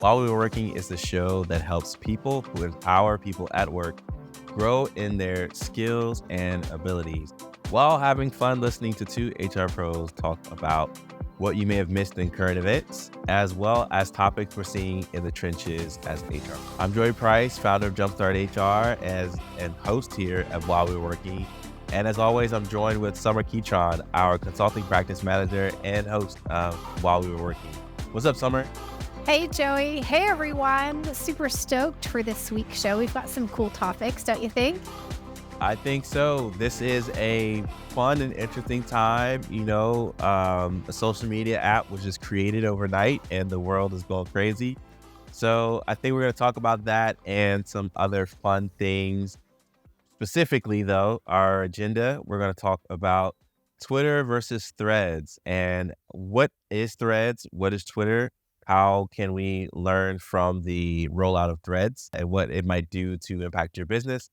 While We Were Working is the show that helps people who empower people at work grow in their skills and abilities while having fun listening to two HR pros talk about what you may have missed in current events, as well as topics we're seeing in the trenches as HR. I'm Joey Price, founder of Jumpstart HR and host here at While We Were Working. And as always, I'm joined with Summer Keytron, our consulting practice manager and host of While We Were Working. What's up, Summer? Hey, Joey. Hey, everyone. Super stoked for this week's show. We've got some cool topics, don't you think? I think so. This is a fun and interesting time. A social media app was just created overnight and the world is going crazy. So I think we're going to talk about that and some other fun things. Specifically, though, our agenda, we're going to talk about Twitter versus Threads. And what is Threads? What is Twitter? How can we learn from the rollout of Threads and what it might do to impact your business?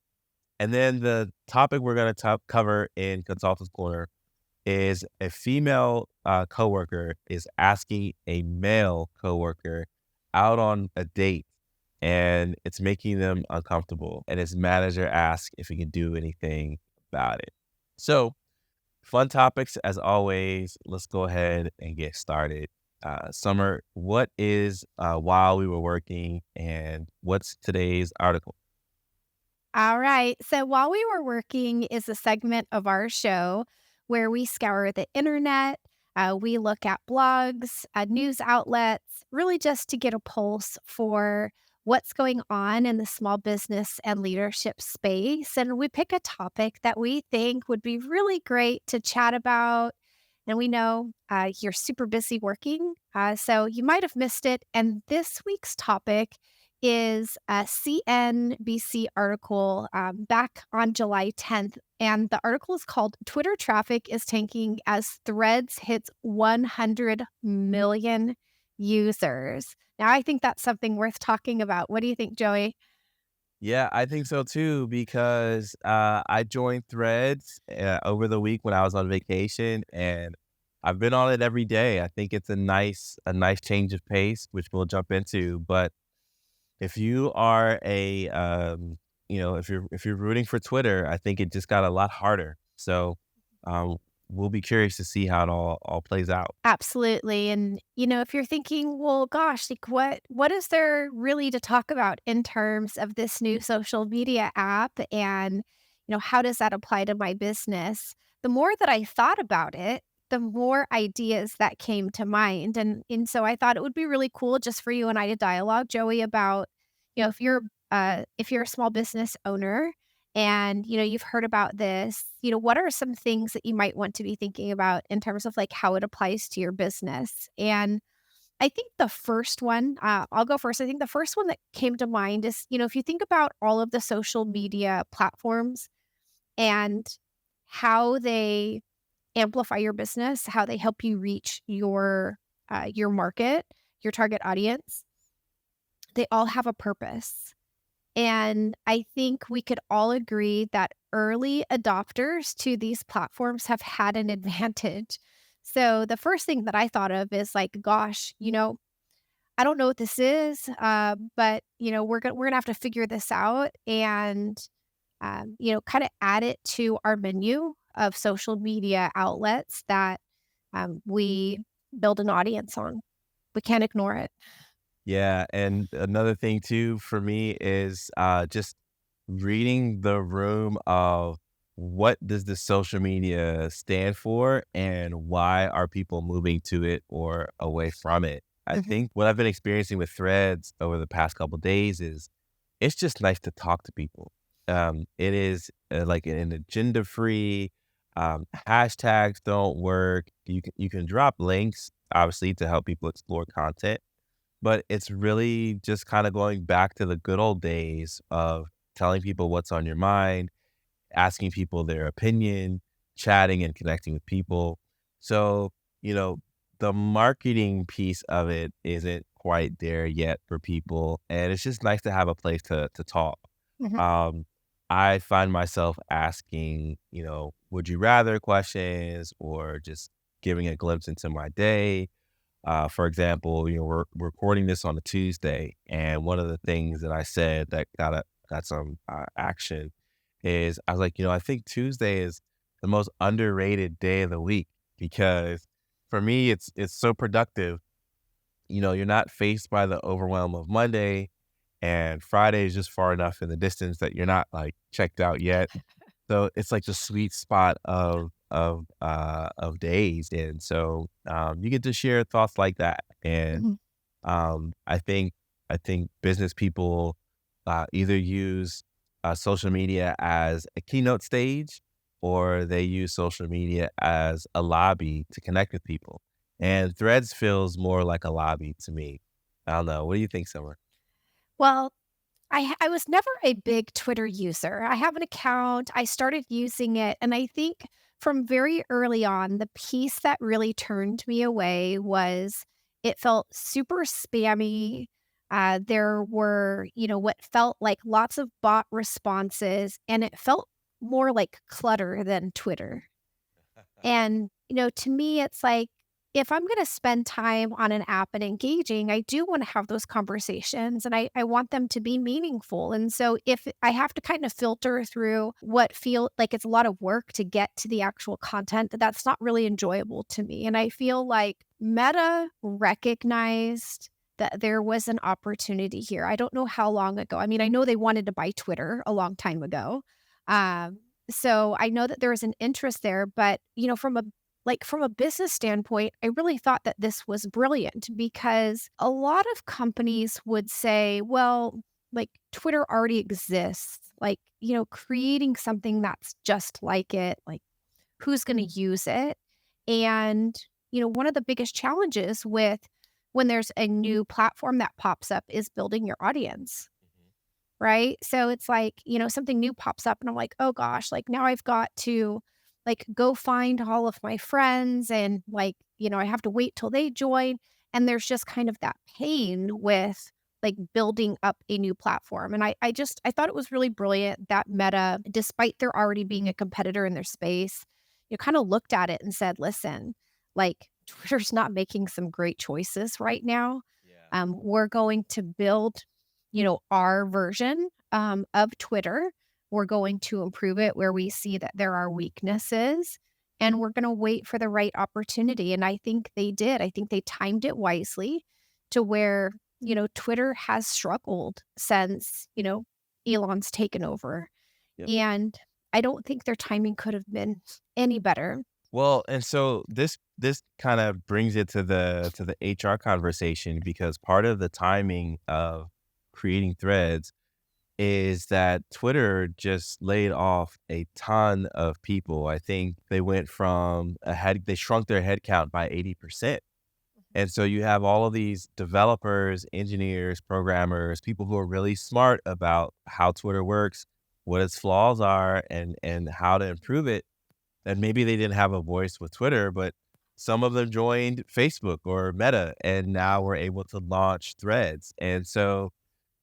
And then the topic we're going to cover in Consultants Corner is a female coworker is asking a male coworker out on a date, and it's making them uncomfortable. And his manager asks if he can do anything about it. So, fun topics as always. Let's go ahead and get started. Summer, what is While We Were Working, and what's today's article? All right. So, While We Were Working is a segment of our show where we scour the internet. We look at blogs, news outlets, really just to get a pulse for what's going on in the small business and leadership space. And we pick a topic that we think would be really great to chat about. And we know you're super busy working, so you might have missed it. And this week's topic is a CNBC article back on July 10th. And the article is called Twitter Traffic is Tanking as Threads Hits 100 Million Users. Now, I think that's something worth talking about. What do you think, Joey? Yeah, I think so too, because I joined Threads over the week when I was on vacation, and I've been on it every day. I think it's a nice change of pace, which we'll jump into. But if you are if you're rooting for Twitter, I think it just got a lot harder. So um, we'll be curious to see how it all plays out. Absolutely. And, if you're thinking, well, gosh, like what is there really to talk about in terms of this new social media app and, how does that apply to my business? The more that I thought about it, the more ideas that came to mind. And so I thought it would be really cool just for you and I to dialogue, Joey, about, if you're a small business owner and, you've heard about this, what are some things that you might want to be thinking about in terms of like how it applies to your business? And I think the first one, I'll go first. I think the first one that came to mind is, if you think about all of the social media platforms and how they amplify your business, how they help you reach your market, your target audience, they all have a purpose. And I think we could all agree that early adopters to these platforms have had an advantage. So the first thing that I thought of is like, gosh, I don't know what this is, but we're gonna have to figure this out and kind of add it to our menu of social media outlets that we build an audience on. We can't ignore it. Yeah, and another thing too for me is just reading the room of what does the social media stand for and why are people moving to it or away from it. I Mhm. think what I've been experiencing with Threads over the past couple days is it's just nice to talk to people. It is like an agenda free. Hashtags don't work. You can drop links obviously to help people explore content, but it's really just kinda going back to the good old days of telling people what's on your mind, asking people their opinion, chatting and connecting with people. So, you know, the marketing piece of it isn't quite there yet for people, and it's just nice to have a place to talk. Mhm. Um, I find myself asking, would you rather questions or just giving a glimpse into my day. For example, we're recording this on a Tuesday, and one of the things that I said that got some action is I was like, I think Tuesday is the most underrated day of the week because for me, it's so productive. You're not faced by the overwhelm of Monday, and Friday is just far enough in the distance that you're not like checked out yet. So it's like the sweet spot of days, and so you get to share thoughts like that, and Mhm. I think business people either use social media as a keynote stage, or they use social media as a lobby to connect with people. And Threads feels more like a lobby to me. I don't know. What do you think, Summer? Well, I was never a big Twitter user. I have an account, I started using it, and I think from very early on, the piece that really turned me away was it felt super spammy. There were, what felt like lots of bot responses, and it felt more like clutter than Twitter. And, to me, it's like, if I'm gonna spend time on an app and engaging, I do wanna have those conversations, and I want them to be meaningful, and so if I have to kind of filter through what feel like it's a lot of work to get to the actual content, that's not really enjoyable to me, and I feel like Meta recognized that there was an opportunity here. I don't know how long ago. I mean, I know they wanted to buy Twitter a long time ago. Um, so I know that there was an interest there, but, from a business standpoint, I really thought that this was brilliant because a lot of companies would say, well, like Twitter already exists. Like, creating something that's just like it, like who's going to use it? And, one of the biggest challenges with when there's a new platform that pops up is building your audience. Right? So it's like, something new pops up and I'm like, "Oh gosh, like now I've got to like go find all of my friends and like, I have to wait till they join." And there's just kind of that pain with like building up a new platform. And I thought it was really brilliant that Meta, despite there already being a competitor in their space, you kind of looked at it and said, "Listen, like Twitter's not making some great choices right now. Yeah. We're going to build our version, of Twitter. We're going to improve it where we see that there are weaknesses, and we're gonna wait for the right opportunity, and I think they did. I think they timed it wisely to where, Twitter has struggled since, Elon's taken over, Yep. and I don't think their timing could have been any better. Well, and so this kind of brings it to the HR conversation because part of the timing of creating Threads is that Twitter just laid off a ton of people. I think they shrunk their headcount by 80%. And so you have all of these developers, engineers, programmers, people who are really smart about how Twitter works, what its flaws are, and how to improve it. And maybe they didn't have a voice with Twitter, but some of them joined Facebook or Meta, and now we're able to launch Threads. And so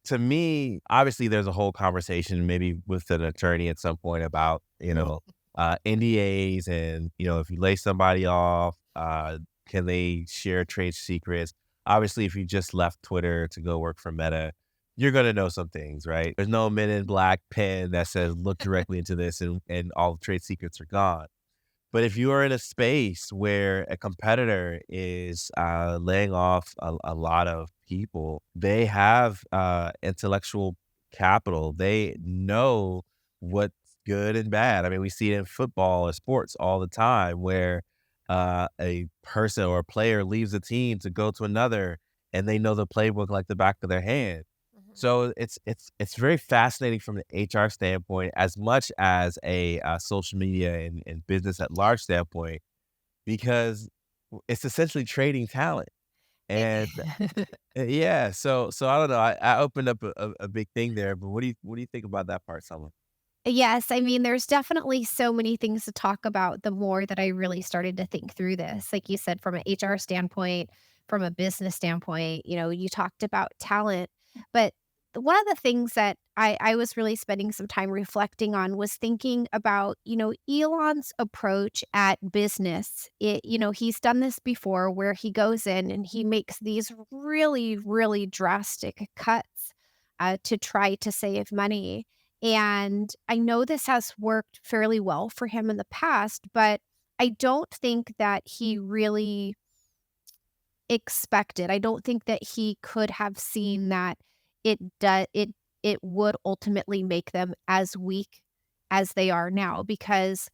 to me, obviously, there's a whole conversation maybe with an attorney at some point about, NDAs and, if you lay somebody off, can they share trade secrets? Obviously, if you just left Twitter to go work for Meta, you're going to know some things, right? There's no Men in Black pen that says look directly into this and all the trade secrets are gone. But if you are in a space where a competitor is laying off a lot of people, they have intellectual capital. They know what's good and bad. I mean, we see it in football or sports all the time where a person or a player leaves a team to go to another, and they know the playbook like the back of their hand. Mhm. So it's very fascinating from the HR standpoint as much as a social media and business at large standpoint because it's essentially trading talent. And yeah, so I don't know. I opened up a big thing there, but what do you think about that part, Summer? Yes, I mean, there's definitely so many things to talk about the more that I really started to think through this. Like you said, from an HR standpoint, from a business standpoint, you talked about talent, but one of the things that I was really spending some time reflecting on was thinking about, Elon's approach at business. He's done this before where he goes in and he makes these really, really drastic cuts to try to save money. And I know this has worked fairly well for him in the past, but I don't think that he really expected. I don't think that he could have seen that it would ultimately make them as weak as they are now because,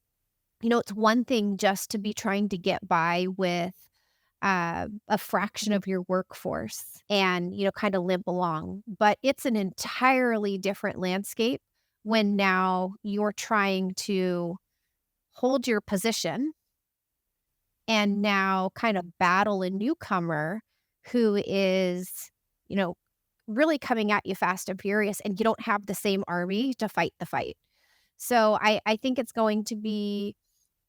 it's one thing just to be trying to get by with, a fraction of your workforce and, kinda limp along, but it's an entirely different landscape when now you're trying to hold your position and now kind of battle a newcomer who is, you know, really coming at you fast and furious, and you don't have the same army to fight the fight. So I think it's going to be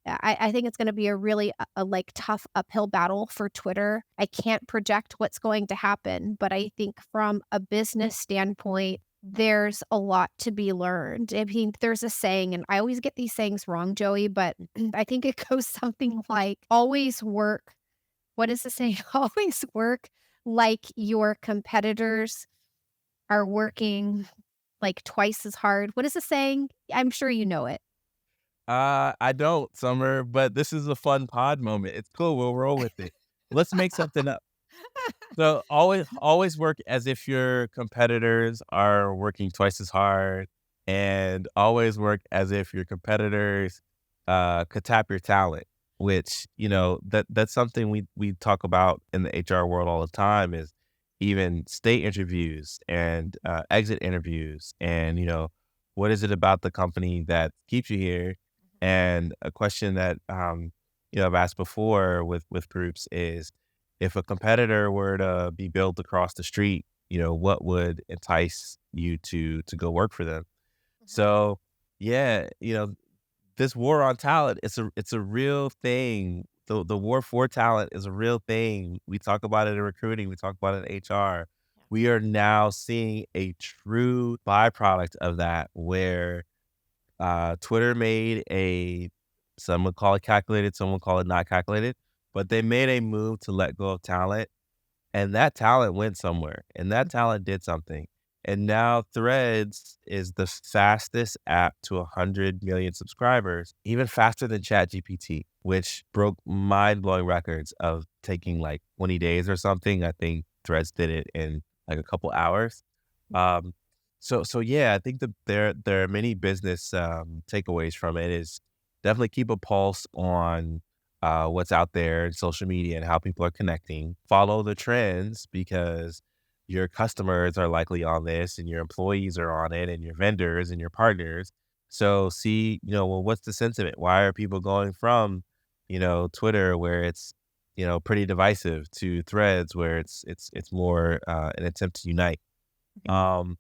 I think it's gonna be a really, like, tough uphill battle for Twitter. I can't project what's going to happen, but I think from a business standpoint, there's a lot to be learned. I mean, there's a saying, and I always get these sayings wrong, Joey, but I think it goes something like, "Always work" what is the saying? "Always work like your competitors are working, like, twice as hard." What is the saying? I'm sure you know it. I don't, Summer, but this is a fun pod moment. It's cool. We'll roll with it. Let's make something up. So always work as if your competitors are working twice as hard, and always work as if your competitors could tap your talent, which, that's something we talk about in the HR world all the time is even state interviews and exit interviews and, what is it about the company that keeps you here? And a question that I've asked before with groups is if a competitor were to be built across the street, what would entice you to go work for them? Mhm. So, yeah, this war on talent, it's a real thing. The war for talent is a real thing. We talk about it in recruiting, we talk about it in HR. Yeah. We are now seeing a true byproduct of that where Twitter made some would call it calculated, some would call it not calculated, but they made a move to let go of talent, and that talent went somewhere, and that talent did something. And now Threads is the fastest app to 100 million subscribers, even faster than ChatGPT, which broke mind-blowing records of taking like 20 days or something. I think Threads did it in like a couple hours. Um, so yeah, I think that there are many business takeaways from it. Is definitely keep a pulse on what's out there in social media and how people are connecting. Follow the trends because your customers are likely on this, and your employees are on it, and your vendors and your partners. So see, well, what's the sentiment? Why are people going from, Twitter where it's pretty divisive to Threads where it's more an attempt to unite. Mhm. Um,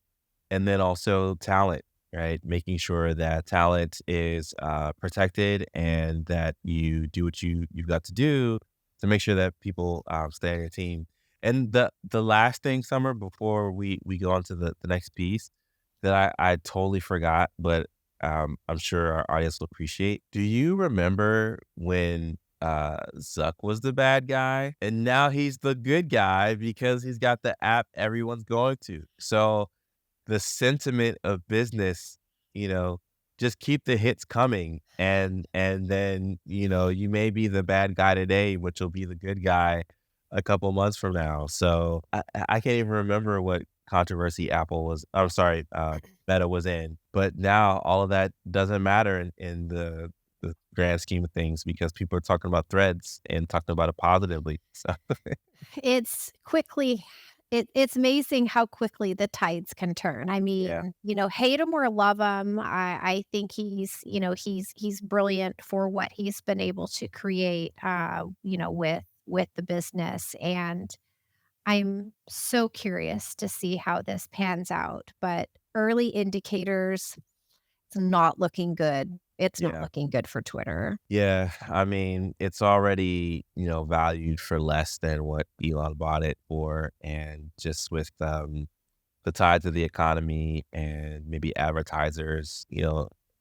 and then also talent, right? Making sure that talent is protected and that you do what you've got to do to make sure that people stay on your team. And the last thing, Summer, before we go on to the next piece that I totally forgot, but I'm sure our audience will appreciate. Do you remember when Zuck was the bad guy and now he's the good guy because he's got the app everyone's going to? So the sentiment of business, you know, just keep the hits coming and then, you may be the bad guy today, but you'll be the good guy a couple months from now. So I can't even remember what controversy Apple was I'm sorry, Meta was in. But now all of that doesn't matter in the grand scheme of things because people are talking about threads and talking about it positively. So It's quickly it's amazing how quickly the tides can turn. I yeah. mean, hate him or love him, I think he's brilliant for what he's been able to create, with the business, and I'm so curious to see how this pans out, but early indicators, it's not looking good. It's not Yeah. looking good for Twitter. Yeah, I mean, it's already, valued for less than what Elon bought it for, and just with, the tides of the economy and maybe advertisers,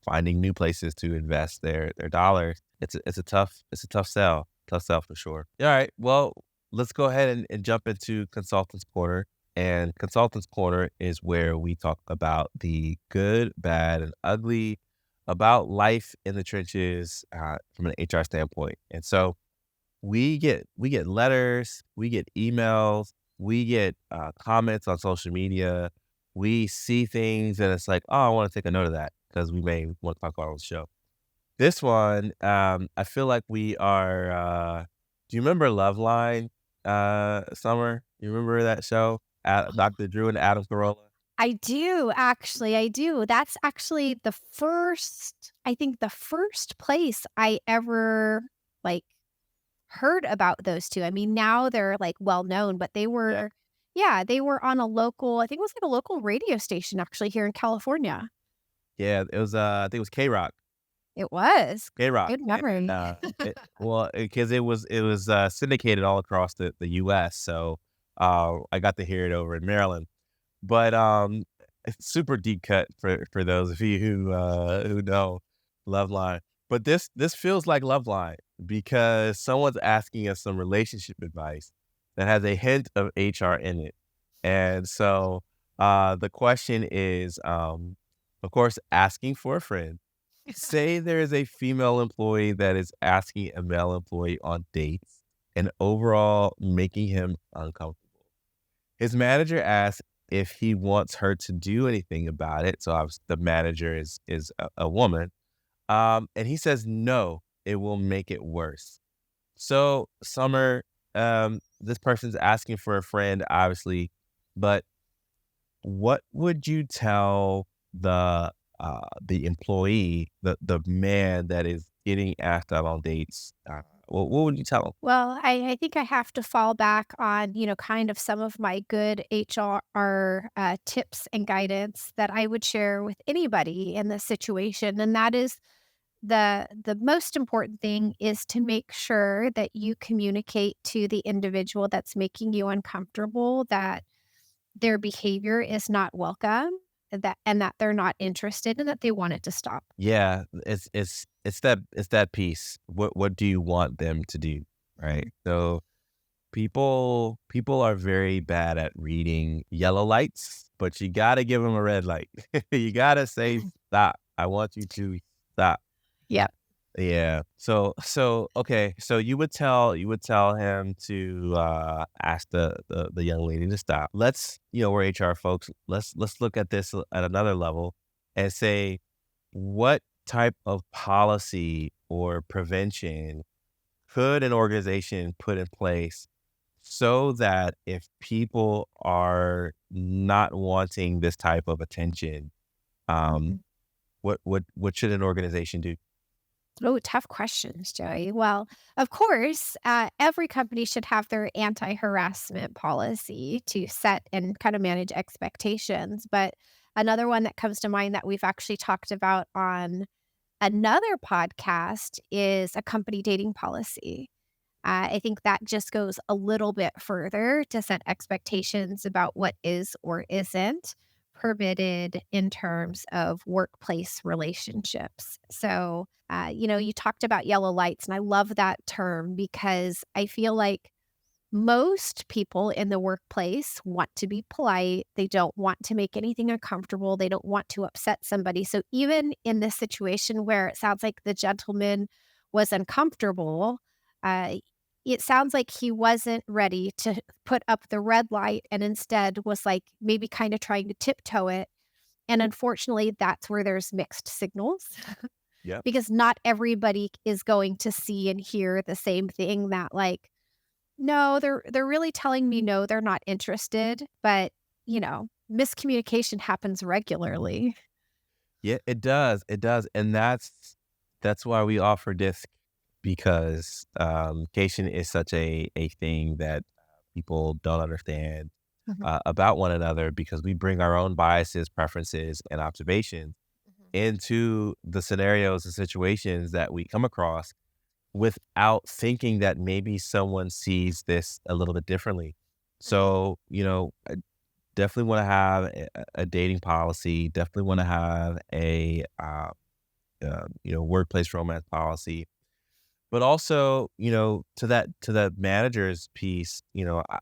finding new places to invest their dollars. It's a tough sell. Tough sell for sure. All right. Well, let's go ahead and jump into Consultants Corner. And Consultants Corner is where we talk about the good, bad, and ugly about life in the trenches from an HR standpoint. And so we get letters, we get emails, we get comments on social media. We see things and it's like, oh, I want to take a note of that because we may want to talk about it on the show. This one, I feel like we are. Do you remember Loveline, Summer? You remember that show? Dr. Drew and Adam Carolla. I do, actually, I do. That's actually the first I think the first place I ever, like, heard about those 2. I mean, now they're, like, well known, but they Yeah, were yeah, they were on a local I think it was, like, a local radio station actually here in California. yeah. It was. I think it was K Rock. It was. K-Rock, Good and, memory. because it was, syndicated all across the US, so, I got to hear it over in Maryland, but, it's super deep cut for those of you who know Loveline, but this feels like Loveline because someone's asking us some relationship advice that has a hint of HR in it, and so, the question is, of course, asking for a friend. Say there is a female employee that is asking a male employee on dates and overall making him uncomfortable. His manager asks if he wants her to do anything about it. So obviously the manager is a woman. And he says no, it will make it worse. So Summer, this person's asking for a friend, obviously, but what would you tell the employee, the man that is getting asked out on dates? What would you tell him? Well, I think I have to fall back on, kind of some of my good HR, tips and guidance that I would share with anybody in this situation, and that is the most important thing is to make sure that you communicate to the individual that's making you uncomfortable that their behavior is not welcome, and that they're not interested and that they want it to stop. Yeah, it's that piece. What do you want them to do, right? Mhm. So people are very bad at reading yellow lights, but you gotta give them a red light. You gotta say stop. I want you to stop. Yep. Yeah. Okay. So you would tell him to ask the young lady to stop. We're HR folks. Let's look at this at another level and say what type of policy or prevention could an organization put in place so that if people are not wanting this type of attention, um, Mhm. what should an organization do? Oh, tough questions, Joey. Well, of course, every company should have their anti harassment policy to set and kind of manage expectations. But another one that comes to mind that we've actually talked about on another podcast is a company dating policy. I think that just goes a little bit further to set expectations about what is or isn't permitted in terms of workplace relationships. So, you talked about yellow lights, and I love that term because I feel like most people in the workplace want to be polite. They don't want to make anything uncomfortable. They don't want to upset somebody. So, even in this situation where it sounds like the gentleman was uncomfortable, uh, it sounds like he wasn't ready to put up the red light and instead was like maybe kind of trying to tiptoe it. And unfortunately, that's where there's mixed signals Yep. because not everybody is going to see and hear the same thing that, like, no, they're really telling me no, they're not interested, but, miscommunication happens regularly. Yeah, it does. It does, and that's why we offer disc because communication is such a thing that people don't understand Mhm, about one another because we bring our own biases, preferences, and observations mhm, into the scenarios and situations that we come across without thinking that maybe someone sees this a little bit differently. mhm. So, definitely want to have a dating policy. Definitely want to have a workplace romance policy. But also, to that manager's piece,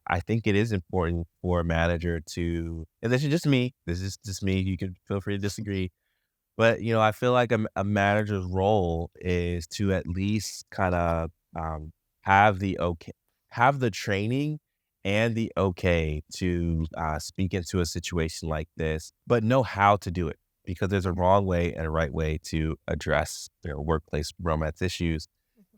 I think it is important for a manager to, and this is just me. This is just me. You can feel free to disagree, but, I feel like a manager's role is to at least kinda, have the okay have the training and the okay to, speak into a situation like this, but know how to do it, because there's a wrong way and a right way to address, workplace romance issues.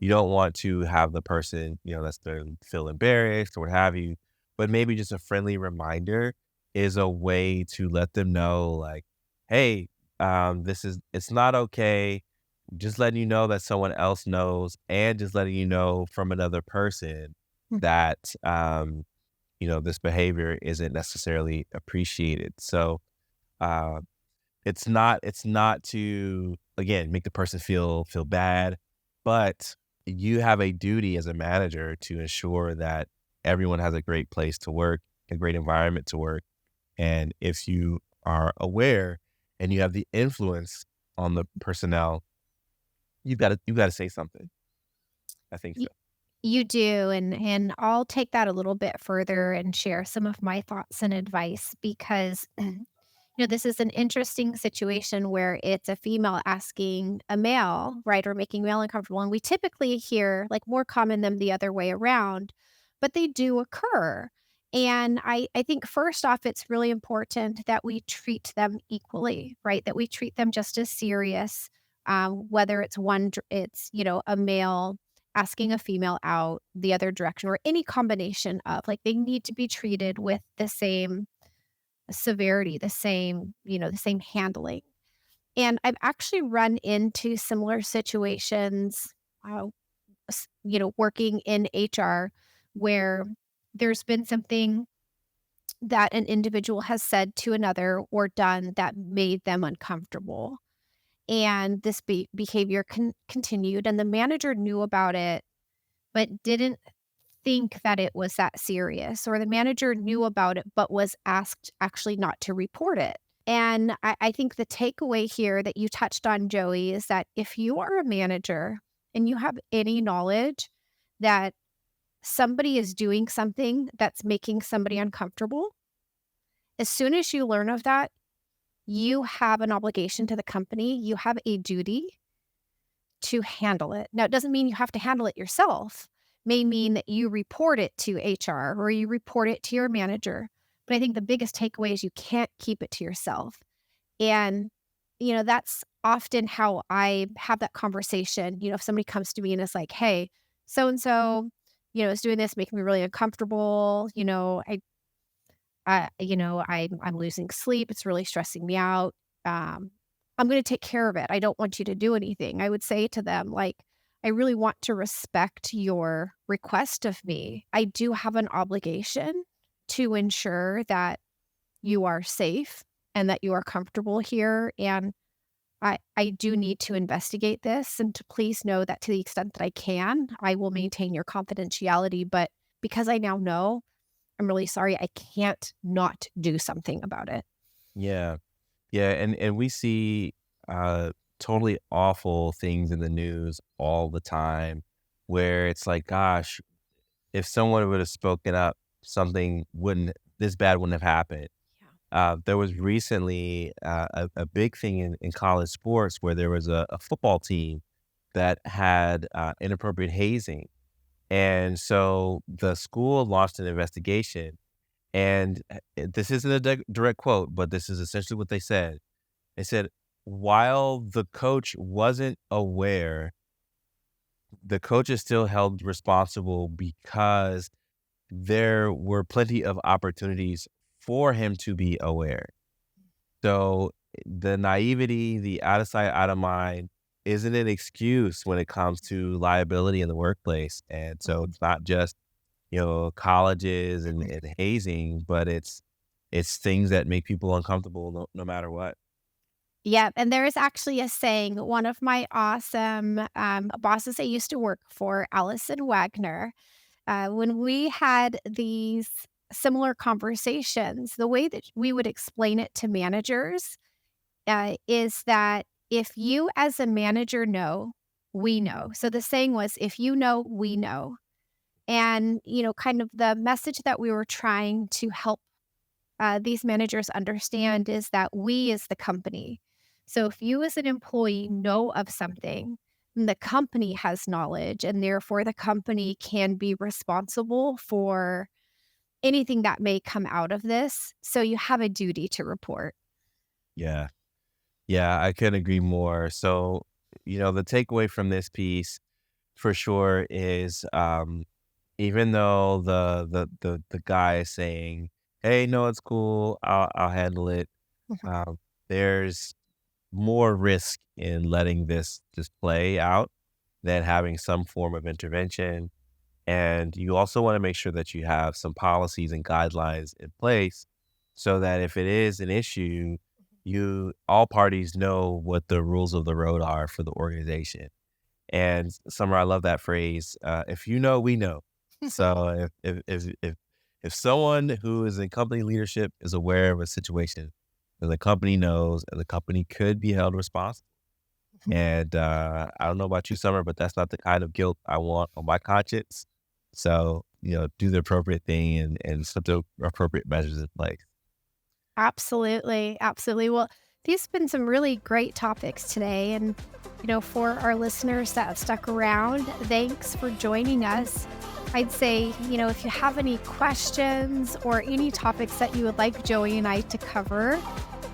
You don't want to have the person, that's gonna feel embarrassed or what have you, but maybe just a friendly reminder is a way to let them know, like, "Hey, it's not okay. Just letting you know that someone else knows, and just letting you know from another person Mm. that, this behavior isn't necessarily appreciated." So, uh, it's not to, again, make the person feel bad, but you have a duty as a manager to ensure that everyone has a great place to work, a great environment to work, and if you are aware and you have the influence on the personnel, you've gotta say something. I think Y so. you do, and I'll take that a little bit further and share some of my thoughts and advice because this is an interesting situation where it's a female asking a male, right, or making male uncomfortable. And we typically hear like more common than the other way around, but they do occur. And I think first off, it's really important that we treat them equally, right? That we treat them just as serious, whether it's a male asking a female out the other direction or any combination of like they need to be treated with the same severity, the same handling. And I've actually run into similar situations, uh, working in HR where there's been something that an individual has said to another or done that made them uncomfortable. And this behavior continued, and the manager knew about it, but didn't think that it was that serious, or the manager knew about it, but was asked actually not to report it. And I think the takeaway here that you touched on, Joey, is that if you are a manager and you have any knowledge that somebody is doing something that's making somebody uncomfortable, as soon as you learn of that, you have an obligation to the company. You have a duty to handle it. Now, it doesn't mean you have to handle it yourself. May mean that you report it to HR or you report it to your manager. But I think the biggest takeaway is you can't keep it to yourself. And, that's often how I have that conversation. If somebody comes to me and is like, hey, so and so, is doing this, making me really uncomfortable. I'm losing sleep. It's really stressing me out. Um, I'm going to take care of it. I don't want you to do anything. I would say to them, like, I really want to respect your request of me. I do have an obligation to ensure that you are safe and that you are comfortable here. And I do need to investigate this and to please know that to the extent that I can, I will maintain your confidentiality. But because I now know, I'm really sorry, I can't not do something about it. Yeah. Yeah, and we see, totally awful things in the news all the time where it's like, gosh, if someone would have spoken up, something wouldn't this bad wouldn't have happened. Yeah. There was recently, a big thing in college sports where there was a football team that had, inappropriate hazing, and so the school launched an investigation, and, this isn't a direct quote, but this is essentially what they said. They said, "While the coach wasn't aware, the coach is still held responsible because there were plenty of opportunities for him to be aware." So, the naivety, the out of sight, out of mind isn't an excuse when it comes to liability in the workplace, and so it's not just, colleges and hazing, but it's things that make people uncomfortable no matter what. Yeah, and there is actually a saying, one of my awesome, bosses I used to work for, Allison Wagner, when we had these similar conversations, the way that we would explain it to managers is that if you as a manager know, we know. So the saying was, if you know, we know. And, kind of the message that we were trying to help these managers understand is that we as the company. So if you as an employee know of something, then the company has knowledge and therefore the company can be responsible for anything that may come out of this. So you have a duty to report. Yeah. Yeah, I couldn't agree more. So, the takeaway from this piece for sure is even though the guy is saying, "Hey, no, it's cool. I'll handle it." Mhm. Um, there's more risk in letting this just play out than having some form of intervention. And you also want to make sure that you have some policies and guidelines in place so that if it is an issue, all parties know what the rules of the road are for the organization. And Summer, I love that phrase. If you know, we know. So if someone who is in company leadership is aware of a situation, then the company knows, and the company could be held responsible. And I don't know about you, Summer, but that's not the kind of guilt I want on my conscience. So do the appropriate thing and put the appropriate measures in place. Absolutely, absolutely. Well, these have been some really great topics today. And, for our listeners that have stuck around, thanks for joining us. I'd say, if you have any questions or any topics that you would like Joey and I to cover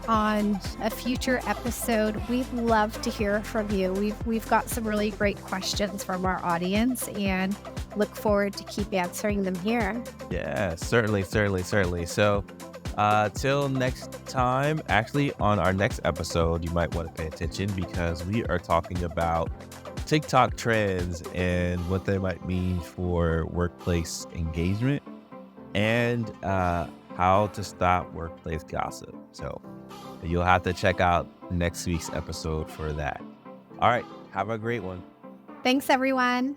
on a future episode, we'd love to hear from you. We've got some really great questions from our audience and look forward to keep answering them here. Yeah, certainly, certainly, certainly. So, till next time, actually, on our next episode, you might want to pay attention because we are talking about TikTok trends and what they might mean for workplace engagement and how to stop workplace gossip. So, you'll have to check out next week's episode for that. All right, have a great one. Thanks, everyone.